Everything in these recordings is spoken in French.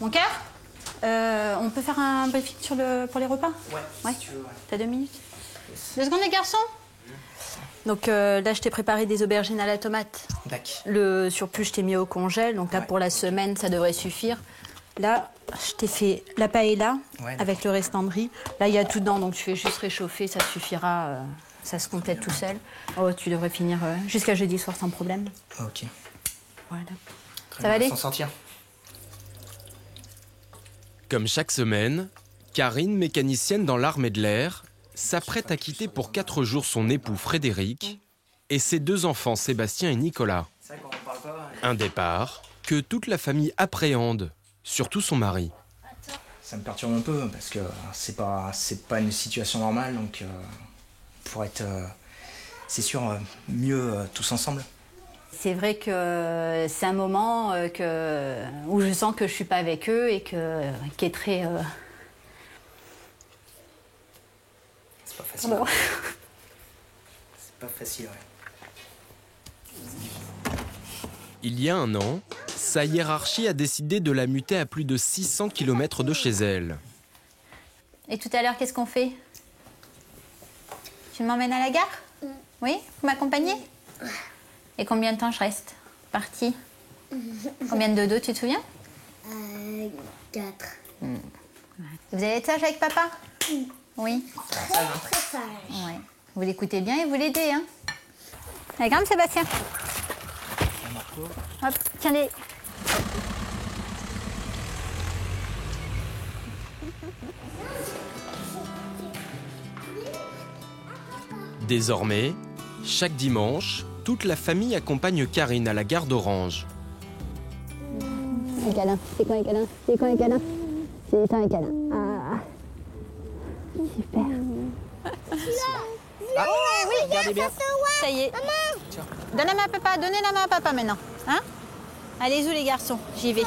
Mon cœur, on peut faire un briefing pour les repas? Ouais. Si tu veux, ouais. T'as 2 minutes? 2 secondes les garçons. Donc là, je t'ai préparé des aubergines à la tomate. D'accord. Le surplus, je t'ai mis au congèle. Donc là, pour la semaine, ça devrait suffire. Là, je t'ai fait la paella avec le restant de riz. Là, il y a tout dedans, donc tu fais juste réchauffer, ça suffira. Ça se complète tout seul. Oh, tu devrais finir jusqu'à jeudi soir sans problème. Ok. Voilà. Très ça va aller? S'en sortir. Comme chaque semaine, Karine, mécanicienne dans l'armée de l'air, s'apprête à quitter pour 4 jours son époux Frédéric et ses 2 enfants Sébastien et Nicolas. Un départ que toute la famille appréhende, surtout son mari. Ça me perturbe un peu parce que c'est pas une situation normale, donc pour être, c'est sûr, mieux tous ensemble. C'est vrai que c'est un moment où je sens que je suis pas avec eux et qui est très... C'est pas facile. Bon. C'est pas facile, ouais. Il y a un an, sa hiérarchie a décidé de la muter à plus de 600 km de chez elle. Et tout à l'heure, qu'est-ce qu'on fait? Tu m'emmènes à la gare? Oui? Vous m'accompagnez? Et combien de temps je reste partie? Combien de dodo, tu te souviens? 4. Vous allez être sage avec papa? Oui. Très sage. Ouais. Vous l'écoutez bien et vous l'aidez, hein? Allez, grimpe, Sébastien. Hop, tiens-les. Désormais, chaque dimanche, toute la famille accompagne Karine à la gare d'Orange. Les câlins. C'est quoi les câlins? C'est quoi les câlins? C'est les temps les câlins. Ah. Super. Ah, oui, regardez bien. Ça y est. Donne la main à papa, donnez la main à papa maintenant. Hein? Allez-y les garçons, j'y vais.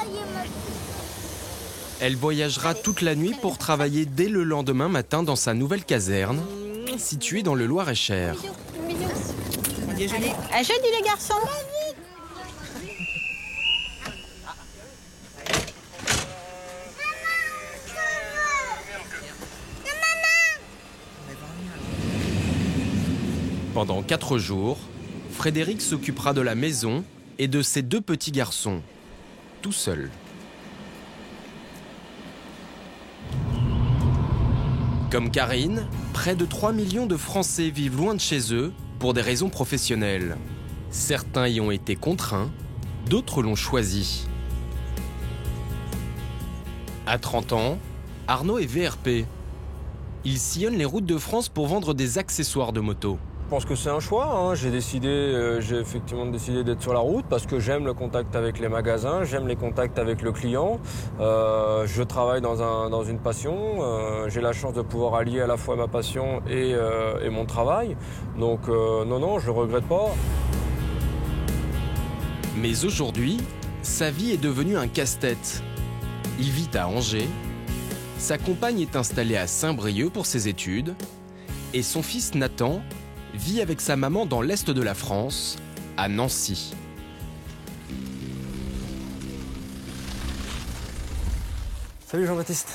Elle voyagera toute la nuit pour travailler dès le lendemain matin dans sa nouvelle caserne, située dans le Loir-et-Cher. Allez, à jeudi les garçons. Pendant 4 jours, Frédéric s'occupera de la maison et de ses 2 petits garçons, tout seul. Comme Karine, près de 3 millions de Français vivent loin de chez eux pour des raisons professionnelles. Certains y ont été contraints, d'autres l'ont choisi. À 30 ans, Arnaud est VRP. Il sillonne les routes de France pour vendre des accessoires de moto. Je pense que c'est un choix, hein. J'ai effectivement décidé d'être sur la route parce que j'aime le contact avec les magasins, j'aime les contacts avec le client. Je travaille dans une passion, j'ai la chance de pouvoir allier à la fois ma passion et mon travail. Donc non, je regrette pas. Mais aujourd'hui, sa vie est devenue un casse-tête. Il vit à Angers, sa compagne est installée à Saint-Brieuc pour ses études, et son fils Nathan vit avec sa maman dans l'est de la France, à Nancy. Salut Jean-Baptiste.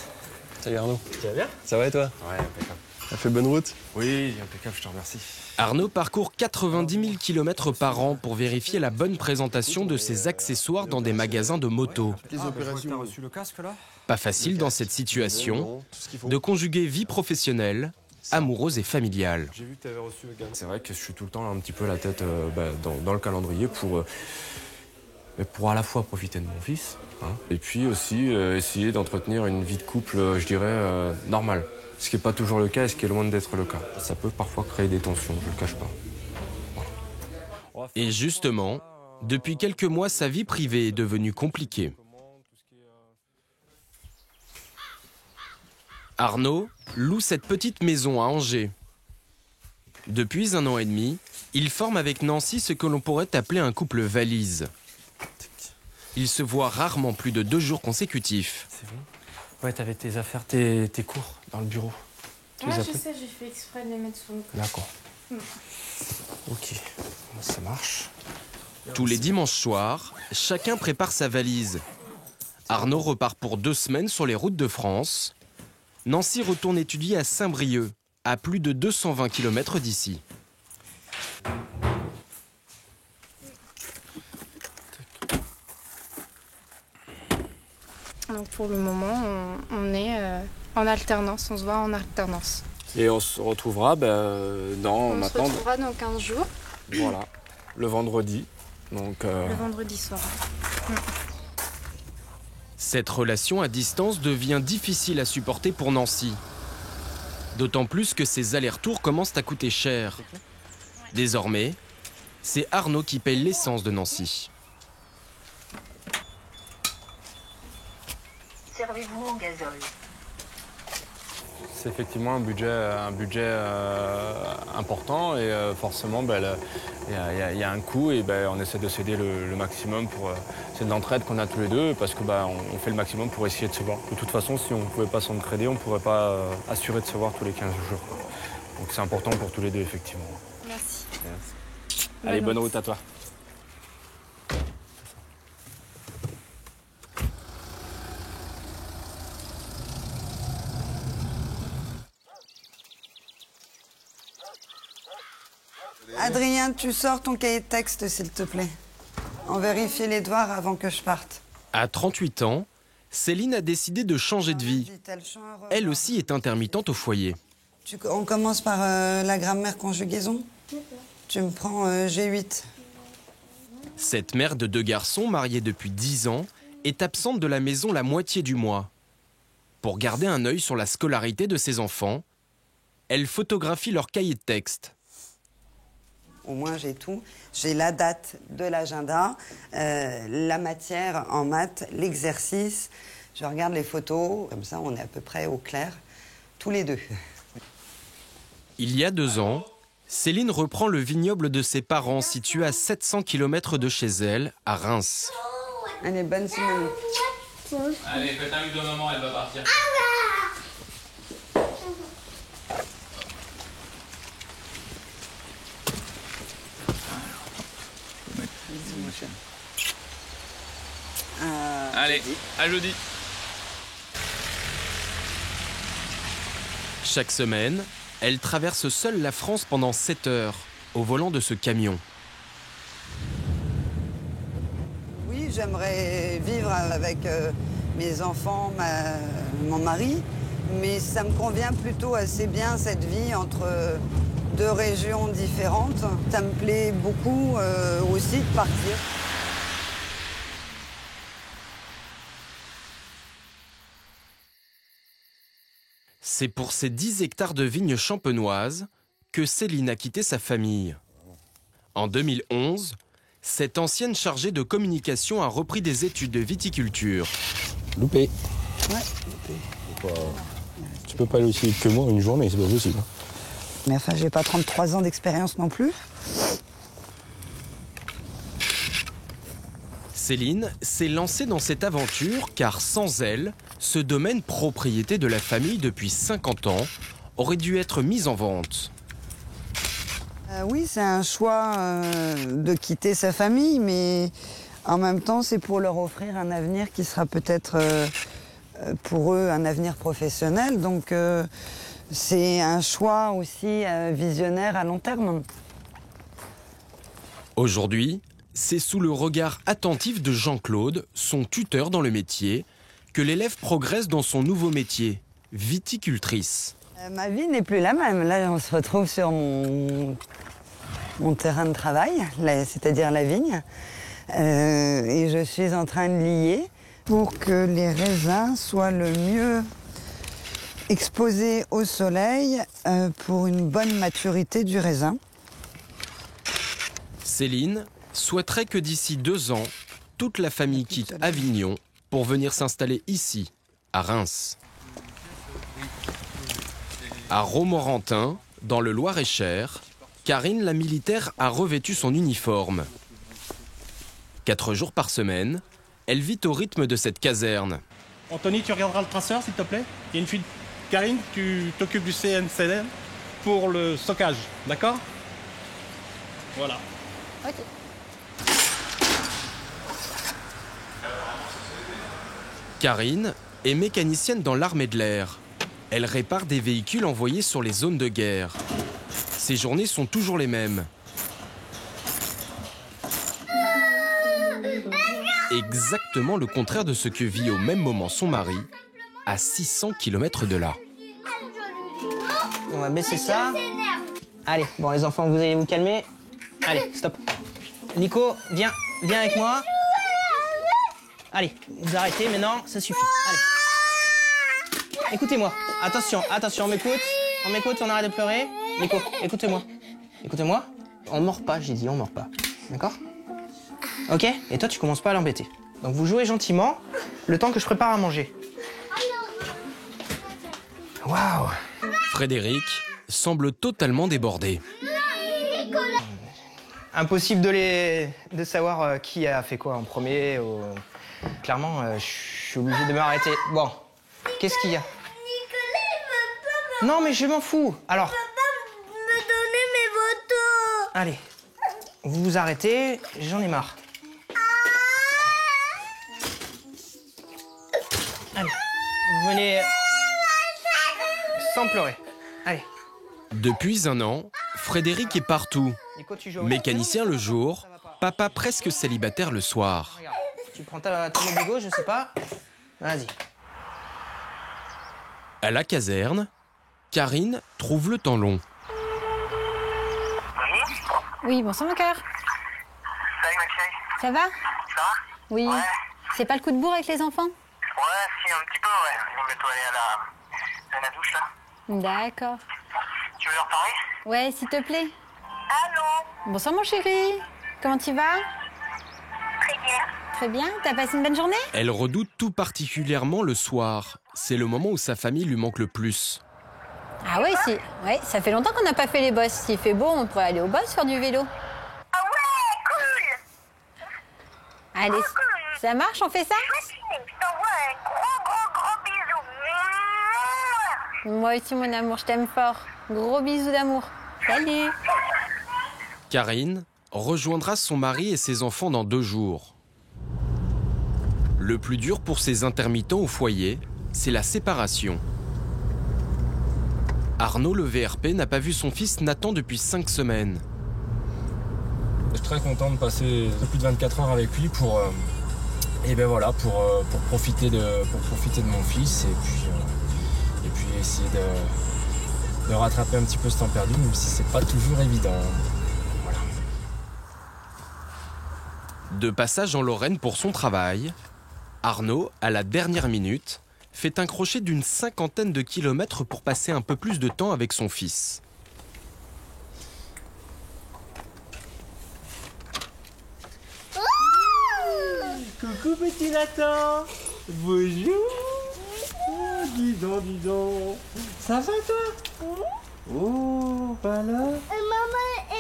Salut Arnaud. Tu vas bien? Ça va et toi? Ouais, impeccable. T'as fait bonne route? Oui, impeccable, je te remercie. Arnaud parcourt 90 000 km par an pour vérifier la bonne présentation de ses accessoires dans des magasins de moto. Les opérations. T'as reçu le casque là? Pas facile dans cette situation de conjuguer vie professionnelle, amoureuse et familiale. J'ai vu que t'avais reçu le casque. C'est vrai que je suis tout le temps un petit peu la tête dans le calendrier pour à la fois profiter de mon fils, hein, et puis aussi essayer d'entretenir une vie de couple, je dirais, normale. Ce qui n'est pas toujours le cas et ce qui est loin d'être le cas. Ça peut parfois créer des tensions, je ne le cache pas. Voilà. Et justement, depuis quelques mois, sa vie privée est devenue compliquée. Arnaud loue cette petite maison à Angers. Depuis 1 an et demi, il forme avec Nancy ce que l'on pourrait appeler un couple valise. Ils se voient rarement plus de 2 jours consécutifs. C'est bon? Ouais, t'avais tes affaires, tes cours dans le bureau. Ouais, je sais, j'ai fait exprès de les mettre sur le côté. D'accord. Ok, ça marche. Tous les dimanches soirs, chacun prépare sa valise. Arnaud repart pour 2 semaines sur les routes de France. Nancy retourne étudier à Saint-Brieuc, à plus de 220 km d'ici. Donc pour le moment, on est en alternance, on se voit en alternance. Et on se retrouvera On se retrouvera dans 15 jours. Voilà, le vendredi. Donc, Le vendredi soir. Cette relation à distance devient difficile à supporter pour Nancy. D'autant plus que ses allers-retours commencent à coûter cher. Désormais, c'est Arnaud qui paye l'essence de Nancy. Servez-vous en gazole. c'est effectivement un budget important et forcément il y a un coût et on essaie de s'aider le maximum pour c'est de l'entraide qu'on a tous les deux parce que on fait le maximum pour essayer de se voir. De toute façon, si on ne pouvait pas s'entraider, on ne pourrait pas assurer de se voir tous les 15 jours. Donc c'est important pour tous les deux effectivement. Merci. Allez, bonne route à toi. Adrien, tu sors ton cahier de texte, s'il te plaît. On vérifie les devoirs avant que je parte. À 38 ans, Céline a décidé de changer de vie. Elle aussi est intermittente au foyer. On commence par la grammaire conjugaison. Tu me prends G8. Cette mère de 2 garçons, mariée depuis 10 ans, est absente de la maison la moitié du mois. Pour garder un œil sur la scolarité de ses enfants, elle photographie leur cahier de texte. Au moins, j'ai tout. J'ai la date de l'agenda, la matière en maths, l'exercice. Je regarde les photos. Comme ça, on est à peu près au clair, tous les deux. Il y a 2 ans, Céline reprend le vignoble de ses parents situé à 700 km de chez elle, à Reims. Allez, bonne semaine. Allez, faites un huile de maman, elle va partir. Allez, à jeudi. Chaque semaine, elle traverse seule la France pendant 7 heures, au volant de ce camion. Oui, j'aimerais vivre avec mes enfants, mon mari, mais ça me convient plutôt assez bien cette vie entre 2 régions différentes. Ça me plaît beaucoup aussi de partir. C'est pour ces 10 hectares de vignes champenoises que Céline a quitté sa famille. En 2011, cette ancienne chargée de communication a repris des études de viticulture. Loupé. Ouais. Tu peux pas aller aussi vite que moi une journée, c'est pas possible. Mais enfin, j'ai pas 33 ans d'expérience non plus. Céline s'est lancée dans cette aventure car sans elle, ce domaine propriété de la famille depuis 50 ans aurait dû être mis en vente. Oui, c'est un choix de quitter sa famille, mais en même temps, c'est pour leur offrir un avenir qui sera peut-être pour eux un avenir professionnel. Donc c'est un choix aussi visionnaire à long terme. Aujourd'hui, c'est sous le regard attentif de Jean-Claude, son tuteur dans le métier, que l'élève progresse dans son nouveau métier, viticultrice. Ma vie n'est plus la même. Là, on se retrouve sur mon terrain de travail, c'est-à-dire la vigne. Et je suis en train de lier pour que les raisins soient le mieux exposés au soleil pour une bonne maturité du raisin. Céline souhaiterait que d'ici 2 ans, toute la famille quitte Avignon pour venir s'installer ici, à Reims. À Romorantin, dans le Loir-et-Cher, Karine, la militaire, a revêtu son uniforme. 4 jours par semaine, elle vit au rythme de cette caserne. Anthony, tu regarderas le traceur, s'il te plaît. Il y a une fuite. Karine, tu t'occupes du CNCL pour le stockage, d'accord? Voilà. Ok. Karine est mécanicienne dans l'armée de l'air. Elle répare des véhicules envoyés sur les zones de guerre. Ses journées sont toujours les mêmes. Exactement le contraire de ce que vit au même moment son mari, à 600 km de là. On va baisser ça. Allez, bon les enfants, vous allez vous calmer. Allez, stop. Nico, viens avec moi. Allez, vous arrêtez maintenant, ça suffit. Allez. Écoutez-moi. Attention, on m'écoute, on arrête de pleurer. Nico, écoutez-moi. On ne mord pas, j'ai dit, on ne mord pas. D'accord? Ok? Et toi, tu commences pas à l'embêter. Donc vous jouez gentiment, le temps que je prépare à manger. Waouh! Frédéric semble totalement débordé. Impossible de savoir qui a fait quoi en premier. Clairement, je suis obligé de m'arrêter. Bon, qu'est-ce qu'il y a? Non, mais je m'en fous. Alors. Papa, me donner mes photos. Allez, vous vous arrêtez, j'en ai marre. Allez, vous venez sans pleurer. Allez. Depuis un an, Frédéric est partout. Mécanicien le jour, papa presque célibataire le soir. Regarde, tu prends ton bigot, je sais pas. Vas-y. À la caserne, Karine trouve le temps long. Oui, bonsoir mon cœur. Salut ma chérie. Ça va? Ça va? Oui. Ouais. C'est pas le coup de bourre avec les enfants? Ouais, si, un petit peu, ouais. Je vais bientôt aller à la douche, là. D'accord. Tu veux leur parler? Ouais, s'il te plaît. Allô? Bonsoir mon chéri. Comment tu vas? Très bien. Très bien. T'as passé une bonne journée? Elle redoute tout particulièrement le soir. C'est le moment où sa famille lui manque le plus. Ah ouais, si. Ouais, ça fait longtemps qu'on n'a pas fait les bosses. S'il fait beau, on pourrait aller au boss faire du vélo. Ah ouais, cool. Allez, Cool. ça marche, on fait ça? Je t'envoie un gros bisou. Moi aussi mon amour, je t'aime fort. Gros bisous d'amour. Salut. Karine rejoindra son mari et ses enfants dans 2 jours. Le plus dur pour ces intermittents au foyer, c'est la séparation. Arnaud, le VRP, n'a pas vu son fils Nathan depuis 5 semaines. Je suis très content de passer plus de 24 heures avec lui pour profiter de mon fils et puis essayer de rattraper un petit peu ce temps perdu, même si c'est pas toujours évident. Voilà. De passage en Lorraine pour son travail, Arnaud, à la dernière minute, fait un crochet d'une 50aine de kilomètres pour passer un peu plus de temps avec son fils. Coucou petit Nathan. Bonjour. Oh, dis donc. Ça va toi? Oh, bah là. Maman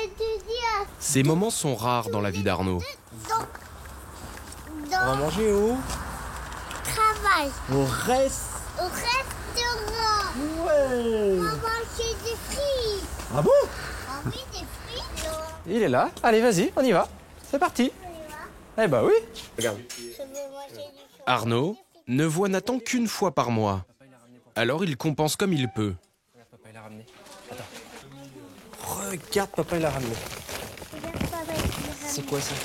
étudie à... Ces moments sont rares dans la vie d'Arnaud. On va manger où? Travail. Au restaurant. Ouais. On va manger des frites. Ah bon? Ah oui, des frites. Il est là. Allez, vas-y, on y va. C'est parti. Eh bah oui. Regarde. Arnaud ne voit Nathan qu'une fois par mois. Alors il compense comme il peut. Papa, il a ramené. Attends. Regarde, papa, il a ramené. C'est quoi ça?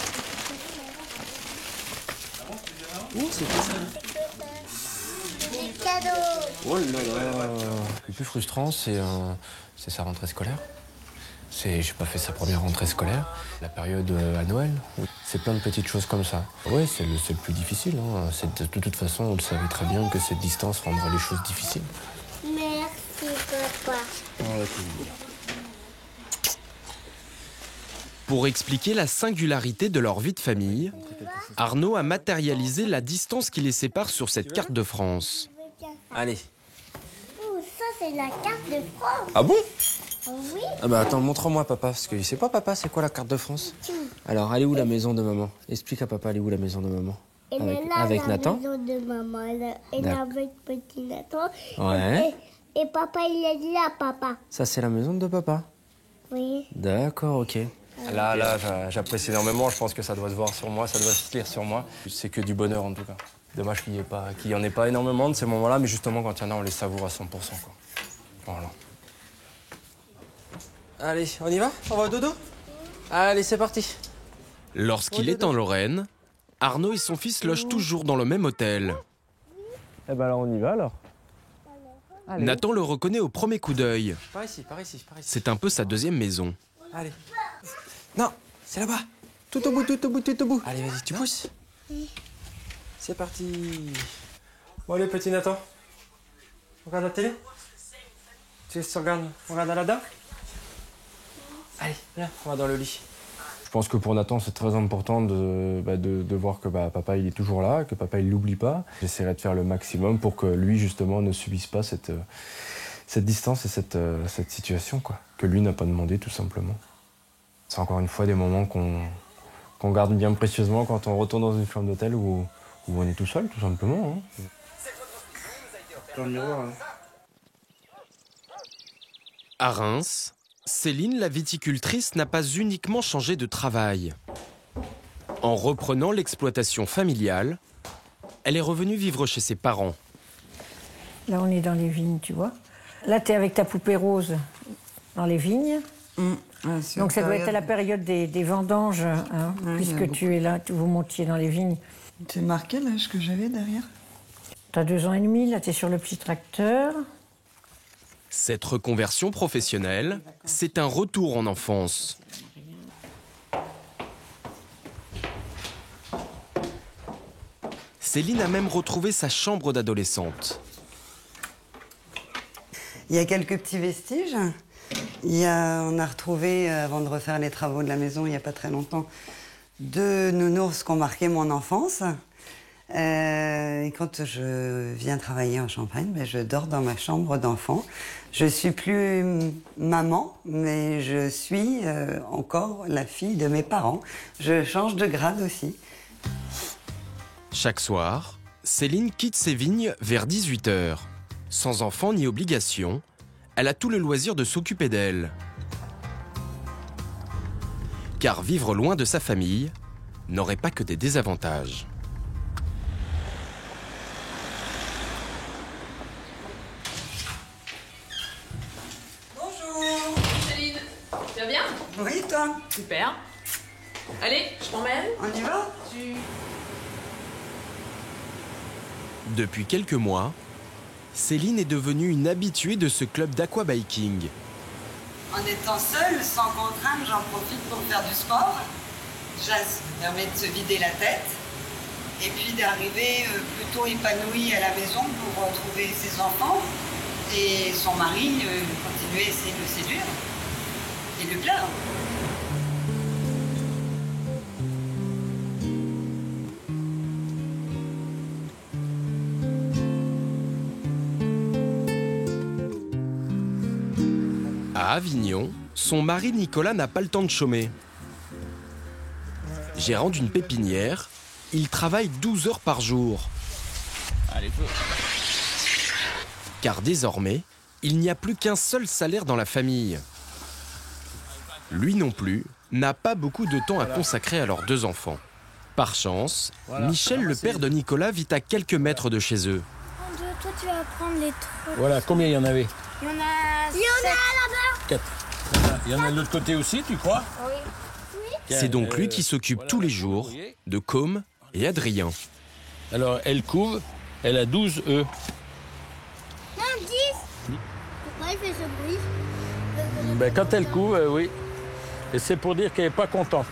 C'est quoi ça? Des cadeaux. Oh là là. Le plus frustrant, c'est sa rentrée scolaire. J'ai pas fait sa première rentrée scolaire. La période à Noël, c'est plein de petites choses comme ça. Ouais, c'est le plus difficile. Hein. De toute façon, on le savait très bien que cette distance rendrait les choses difficiles. Merci, papa. Pour expliquer la singularité de leur vie de famille, Arnaud a matérialisé la distance qui les sépare sur cette carte de France. Allez. Oh, ça, c'est la carte de France. Ah bon? Oui. Ah bah attends, montre-moi papa, parce qu'il sait pas papa, c'est quoi la carte de France? Alors, elle est où la maison de maman? Explique à papa, elle est où la maison de maman? Avec Nathan? La maison de maman, elle est avec petit Nathan. Ouais. Et papa, il est là, papa. Ça, c'est la maison de papa? Oui. D'accord, ok. Là, j'apprécie énormément. Je pense que ça doit se voir sur moi, ça doit se lire sur moi. C'est que du bonheur en tout cas. Dommage qu'il n'y en ait pas énormément de ces moments-là, mais justement, quand il y en a, on les savoure à 100%, quoi. Voilà. Allez, on y va? On va au dodo? Allez, c'est parti. Lorsqu'il est en Lorraine, Arnaud et son fils logent toujours dans le même hôtel. Eh ben alors on y va alors. Allez. Nathan le reconnaît au premier coup d'œil. Par ici, par ici, par ici. C'est un peu sa deuxième maison. Allez. Non, c'est là-bas. Tout au bout, tout au bout, tout au bout. Allez, vas-y, tu pousses. C'est parti. Bon, allez, petit Nathan. On regarde la télé? Tu regardes, on regarde Aladdin? Allez, viens, on va dans le lit. Je pense que pour Nathan, c'est très important de voir que papa il est toujours là, que papa il l'oublie pas. J'essaierai de faire le maximum pour que lui, justement, ne subisse pas cette distance et cette situation, quoi, que lui n'a pas demandé, tout simplement. C'est encore une fois des moments qu'on garde bien précieusement quand on retourne dans une chambre d'hôtel où on est tout seul, tout simplement. Hein. Dans le miroir, hein. À Reims, Céline, la viticultrice, n'a pas uniquement changé de travail. En reprenant l'exploitation familiale, elle est revenue vivre chez ses parents. Là, on est dans les vignes, tu vois. Là, tu es avec ta poupée rose dans les vignes. Donc ça doit être à la période des vendanges, hein, puisque tu es là, vous montiez dans les vignes. C'est marqué l'âge que j'avais derrière? Tu as 2 ans et demi, là tu es sur le petit tracteur. Cette reconversion professionnelle, c'est un retour en enfance. Céline a même retrouvé sa chambre d'adolescente. Il y a quelques petits vestiges. On a retrouvé, avant de refaire les travaux de la maison il n'y a pas très longtemps, 2 nounours qui ont marqué mon enfance. Et quand je viens travailler en Champagne, je dors dans ma chambre d'enfant. Je ne suis plus maman, mais je suis encore la fille de mes parents. Je change de grade aussi. Chaque soir, Céline quitte ses vignes vers 18 h. Sans enfant ni obligation, elle a tout le loisir de s'occuper d'elle. Car vivre loin de sa famille n'aurait pas que des désavantages. Bonjour. Céline, tu vas bien? Oui, toi? Super. Allez, je t'emmène. On y va? Depuis quelques mois, Céline est devenue une habituée de ce club d'aquabiking. En étant seule, sans contrainte, j'en profite pour faire du sport. Ça permet de se vider la tête et puis d'arriver plutôt épanouie à la maison pour retrouver ses enfants et son mari continuer à essayer de le séduire et de lui plaire. À Avignon, son mari Nicolas n'a pas le temps de chômer. Gérant d'une pépinière, il travaille 12 heures par jour. Allez, feu. Car désormais, il n'y a plus qu'un seul salaire dans la famille. Lui non plus n'a pas beaucoup de temps à consacrer à leurs 2 enfants. Par chance, Michel, le père de Nicolas, vit à quelques mètres de chez eux. Toi, tu vas prendre les trucs. Voilà, combien il y en avait? Il y en a là-bas. 4. Il y en a de l'autre côté aussi, tu crois? Oui. C'est donc lui qui s'occupe tous les jours de Com et Adrien. Alors, elle couve, elle a 12 œufs. Non, 10. Pourquoi il fait ce bruit? Ben, quand elle couve, oui. Et c'est pour dire qu'elle n'est pas contente.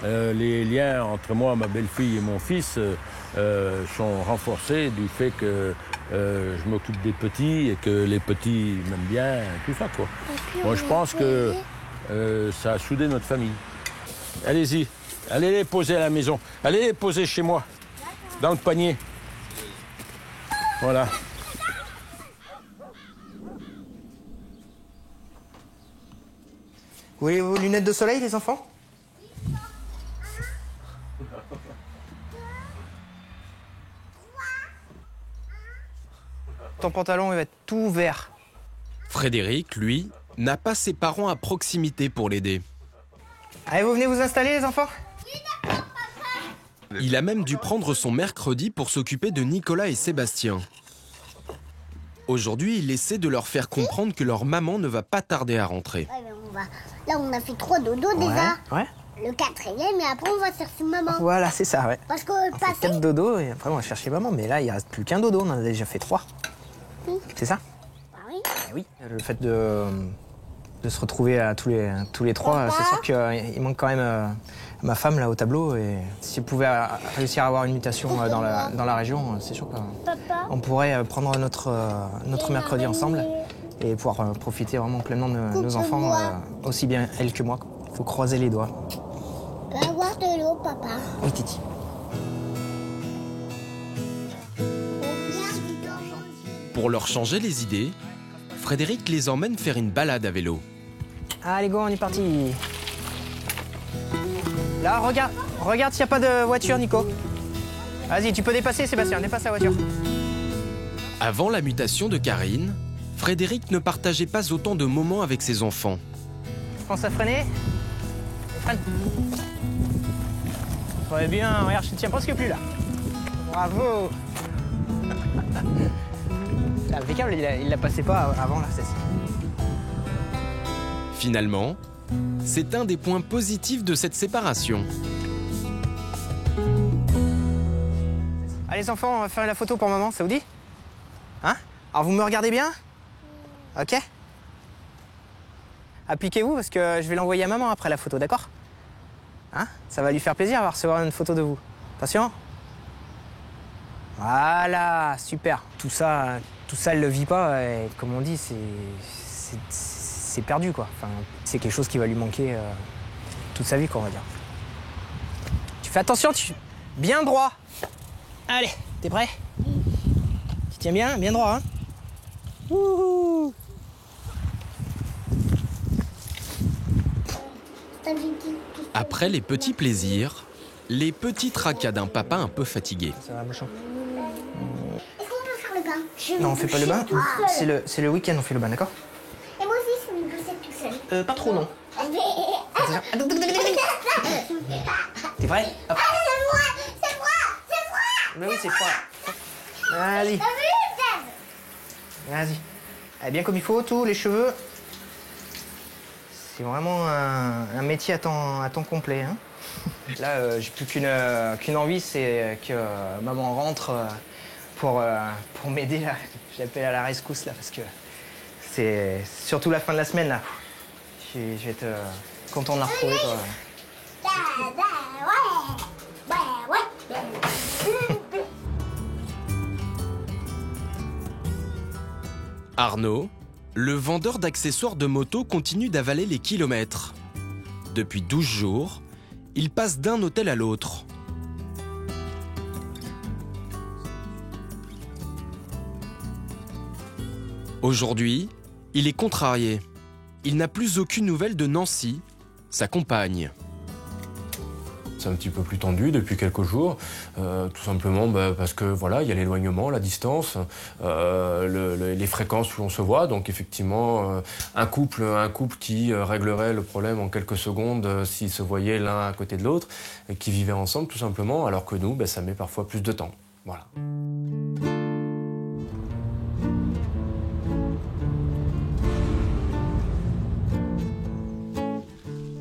Les liens entre moi, ma belle-fille et mon fils sont renforcés du fait que je m'occupe des petits et que les petits m'aiment bien, tout ça, quoi. Moi, je pense que ça a soudé notre famille. Allez-y, allez les poser à la maison. Allez les poser chez moi, dans le panier. Voilà. Vous voulez vos lunettes de soleil, les enfants? Ton pantalon il va être tout vert. Frédéric, lui, n'a pas ses parents à proximité pour l'aider. Allez, vous venez vous installer, les enfants? Il a même dû prendre son mercredi pour s'occuper de Nicolas et Sébastien. Aujourd'hui, il essaie de leur faire comprendre que leur maman ne va pas tarder à rentrer. Là, on a fait 3 dodos déjà. Ouais. Le 4e, et après, on va chercher maman. Voilà, c'est ça, ouais. Parce que On fait 4 dodos et après, on va chercher maman. Mais là, il reste plus qu'un dodo, on en a déjà fait 3. Oui. C'est ça? Bah oui. Et oui. Le fait de se retrouver à tous les 3, c'est sûr qu'il manque quand même ma femme là au tableau. Et si elle pouvait réussir à avoir une mutation dans la région, c'est sûr qu'on pourrait prendre notre mercredi ensemble et pouvoir profiter vraiment pleinement de nos enfants, aussi bien elle que moi. Il faut croiser les doigts. Va avoir de l'eau, papa. Oui, Titi. Pour leur changer les idées, Frédéric les emmène faire une balade à vélo. Allez, go, on est parti. Là, regarde s'il n'y a pas de voiture, Nico. Vas-y, tu peux dépasser, Sébastien, dépasse la voiture. Avant la mutation de Karine, Frédéric ne partageait pas autant de moments avec ses enfants. Pense à freiner. Freine. Très bien, regarde, je te tiens presque plus là. Bravo. Impeccable, il la passait pas avant là, c'est ça. Finalement, c'est un des points positifs de cette séparation. Allez les enfants, on va faire la photo pour maman, ça vous dit? Hein? Alors vous me regardez bien? Ok? Appliquez-vous parce que je vais l'envoyer à maman après la photo, d'accord? Hein? Ça va lui faire plaisir de recevoir une photo de vous. Attention. Voilà, super. Tout ça, elle le vit pas et comme on dit, c'est perdu quoi. Enfin, c'est quelque chose qui va lui manquer toute sa vie, quoi, on va dire. Tu fais attention, bien droit. Allez, t'es prêt? Tu tiens bien droit, hein? Wouhou! Après les petits plaisirs, les petits tracas d'un papa un peu fatigué. Ça va, Bouchon? Est-ce qu'on peut faire le bain? Non, on fait pas le bain. C'est le week-end, on fait le bain, d'accord? Et moi aussi, je me pousse toute seule. Pas trop, non. T'es prêt? Hop. C'est froid! Mais oui, c'est froid. Vas-y. T'as vu, Dad? Vas-y. Allez, bien comme il faut, tous les cheveux. C'est vraiment un métier à temps complet. Hein. Là, j'ai plus qu'une envie, c'est que maman rentre pour m'aider. J'appelle à la rescousse, là, parce que c'est surtout la fin de la semaine, là. Je vais être content de la retrouver, quoi. Arnaud, le vendeur d'accessoires de moto, continue d'avaler les kilomètres. Depuis 12 jours, il passe d'un hôtel à l'autre. Aujourd'hui, il est contrarié. Il n'a plus aucune nouvelle de Nancy, sa compagne. C'est un petit peu plus tendu depuis quelques jours, tout simplement parce que voilà, il y a l'éloignement, la distance, les fréquences où on se voit. Donc effectivement, un couple qui réglerait le problème en quelques secondes s'ils se voyaient l'un à côté de l'autre et qui vivaient ensemble tout simplement, alors que nous, ça met parfois plus de temps. Voilà.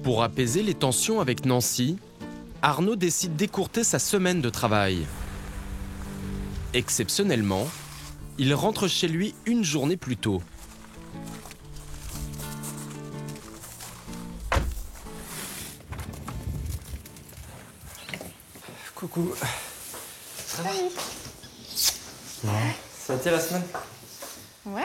Pour apaiser les tensions avec Nancy, Arnaud décide d'écourter sa semaine de travail. Exceptionnellement, il rentre chez lui une journée plus tôt. Coucou. Ça va? Ouais. Ça a été la semaine? Ouais.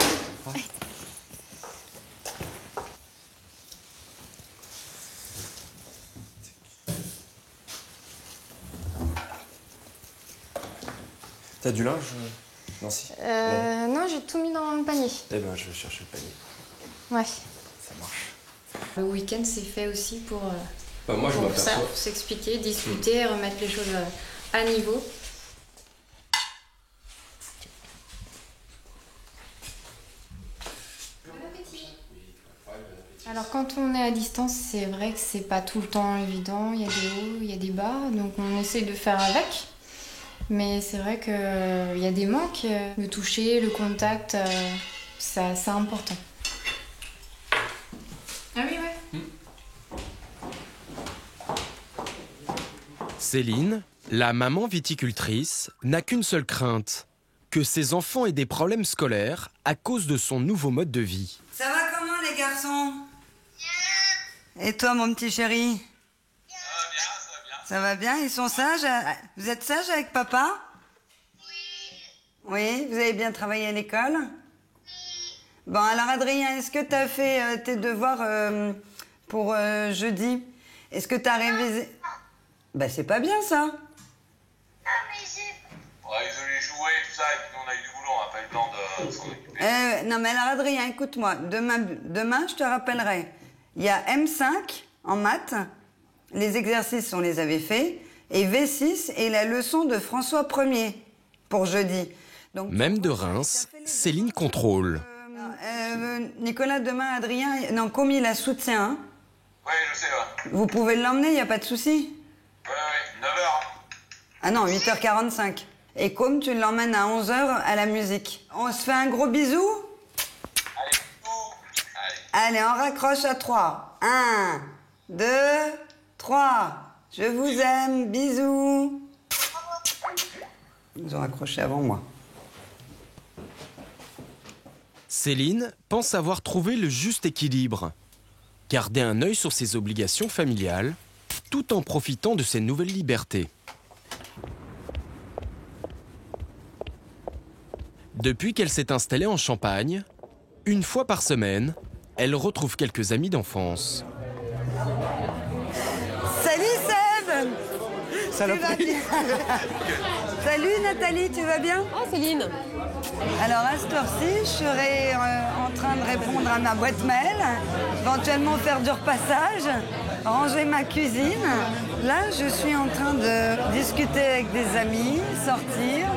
T'as du linge, Nancy? Non, j'ai tout mis dans le panier. Eh ben, je vais chercher le panier. Ouais. Ça marche. Le week-end, c'est fait aussi pour, moi, je pour ça, m'aperçois. pour s'expliquer, discuter, remettre les choses à niveau. Alors, Quand on est à distance, c'est vrai que c'est pas tout le temps évident. Il y a des hauts, il y a des bas, donc on essaie de faire avec. Mais c'est vrai qu'il y a des manques. Le toucher, le contact, c'est important. Ah oui, ouais. Céline, la maman viticultrice, n'a qu'une seule crainte, que ses enfants aient des problèmes scolaires à cause de son nouveau mode de vie. Ça va comment les garçons? Et toi mon petit chéri? Ça va bien, ils sont sages? Vous êtes sages avec papa? Oui, vous avez bien travaillé à l'école? Bon, alors Adrien, est-ce que tu as fait tes devoirs pour jeudi? Est-ce que tu as révisé? Bah, c'est pas bien ça. Ouais, ils ont les jouets et tout ça, et puis nous on a eu du boulot, on n'a pas eu le temps de s'en occuper. Non, mais alors Adrien, écoute-moi, demain, je te rappellerai. Il y a M5 en maths, les exercices, on les avait faits, et V6 et la leçon de François Ier pour jeudi. Donc, Même de Reims, Céline contrôle. Nicolas, demain, Adrien, non, comme il a soutien, hein, Ouais, je sais, ouais. vous pouvez l'emmener, il n'y a pas de souci. Ouais, 9h. Ah non, 8h45. Et comme tu l'emmènes à 11h à la musique. On se fait un gros bisou? Allez, on raccroche à 3. 1, 2, 3. Je vous aime, bisous. Ils ont raccroché avant moi. Céline pense avoir trouvé le juste équilibre. Garder un œil sur ses obligations familiales, tout en profitant de ses nouvelles libertés. Depuis qu'elle s'est installée en Champagne, une fois par semaine, elle retrouve quelques amis d'enfance. Salut Seb! Saloperie. Tu vas bien? Salut Nathalie, tu vas bien? Oh Céline. Alors à cette heure-ci, je serai en train de répondre à ma boîte mail, éventuellement faire du repassage, ranger ma cuisine. Là, je suis en train de discuter avec des amis, sortir,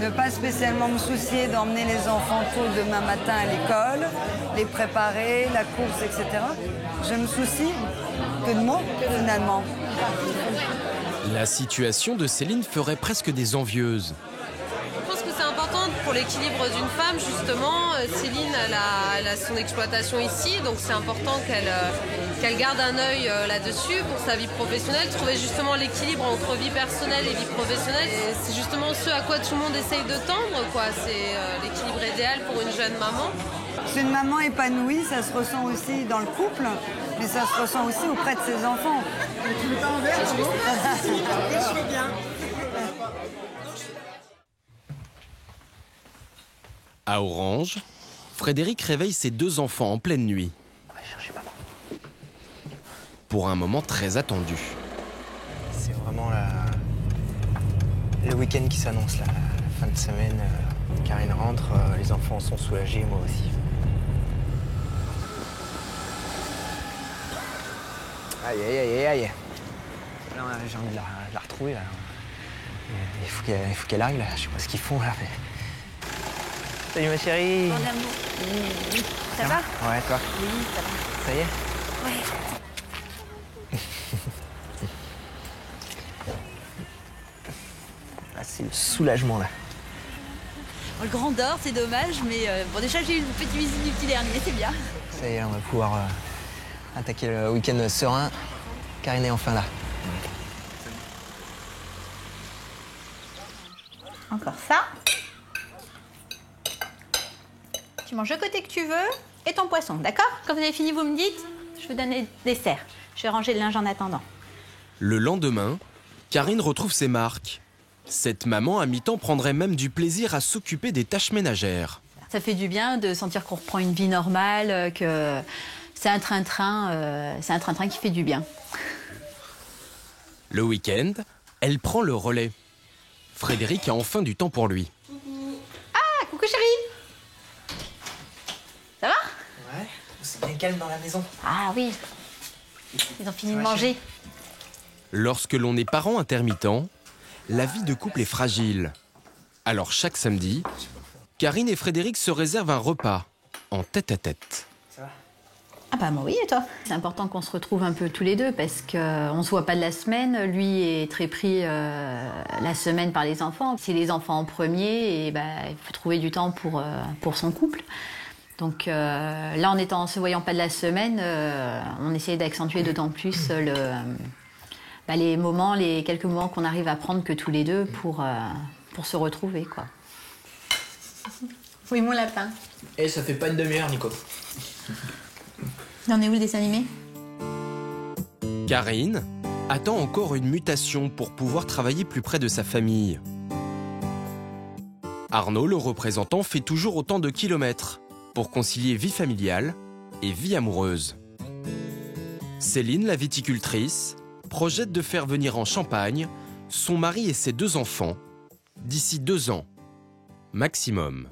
ne pas spécialement me soucier d'emmener les enfants tôt demain matin à l'école, les préparer, la course, etc. Je me soucie que de moi, finalement. La situation de Céline ferait presque des envieuses. Je pense que c'est important pour l'équilibre d'une femme, justement. Céline, elle a son exploitation ici, donc c'est important qu'elle garde un œil là-dessus pour sa vie professionnelle, trouver justement l'équilibre entre vie personnelle et vie professionnelle. Et c'est justement ce à quoi tout le monde essaye de tendre, quoi. C'est l'équilibre idéal pour une jeune maman. C'est une maman épanouie, ça se ressent aussi dans le couple, mais ça se ressent aussi auprès de ses enfants. Tu veux pas en verre, je veux bien. À Orange, Frédéric réveille ses deux enfants en pleine nuit. Pour un moment très attendu. C'est vraiment le week-end qui s'annonce, la fin de semaine. Karine rentre, les enfants sont soulagés, moi aussi. Aïe, aïe, aïe, aïe. Là, j'ai envie de la retrouver, là. Il faut qu'elle arrive, là. Je sais pas ce qu'ils font, là, mais... Salut, ma chérie. Mon amour. Ça va? Ouais, toi? Oui, ça va. Ça y est? Ouais. Ah, c'est le soulagement, là. Le Grand Nord, c'est dommage, mais bon, déjà j'ai eu une petite visite du petit dernier, c'est bien. Ça y est, on va pouvoir attaquer le week-end serein. Karine est enfin là. Encore ça. Tu manges le côté que tu veux et ton poisson, d'accord? Quand vous avez fini, vous me dites, je vous donne les desserts. Je vais ranger le linge en attendant. Le lendemain, Karine retrouve ses marques. Cette maman à mi-temps prendrait même du plaisir à s'occuper des tâches ménagères. Ça fait du bien de sentir qu'on reprend une vie normale, que c'est un train-train qui fait du bien. Le week-end, elle prend le relais. Frédéric a enfin du temps pour lui. Ah, coucou chérie. Ça va? Ouais, c'est bien calme dans la maison. Ah oui. Ils ont fini de manger. Lorsque l'on est parent intermittent, la vie de couple est fragile. Alors chaque samedi, Karine et Frédéric se réservent un repas en tête-à-tête. Ça va? Ah Ah bah moi oui, et toi? C'est important qu'on se retrouve un peu tous les deux parce qu'on se voit pas de la semaine. Lui est très pris la semaine par les enfants. C'est les enfants en premier et bah, il faut trouver du temps pour son couple. Donc là, en se voyant pas de la semaine, on essayait d'accentuer d'autant plus les moments, les quelques moments qu'on arrive à prendre que tous les deux pour se retrouver, quoi. Oui, mon lapin. Et ça fait pas une demi-heure, Nico. Il en est où le dessin animé? Karine attend encore une mutation pour pouvoir travailler plus près de sa famille. Arnaud, le représentant, fait toujours autant de kilomètres pour concilier vie familiale et vie amoureuse. Céline, la viticultrice, projette de faire venir en Champagne son mari et ses 2 enfants d'ici 2 ans, maximum.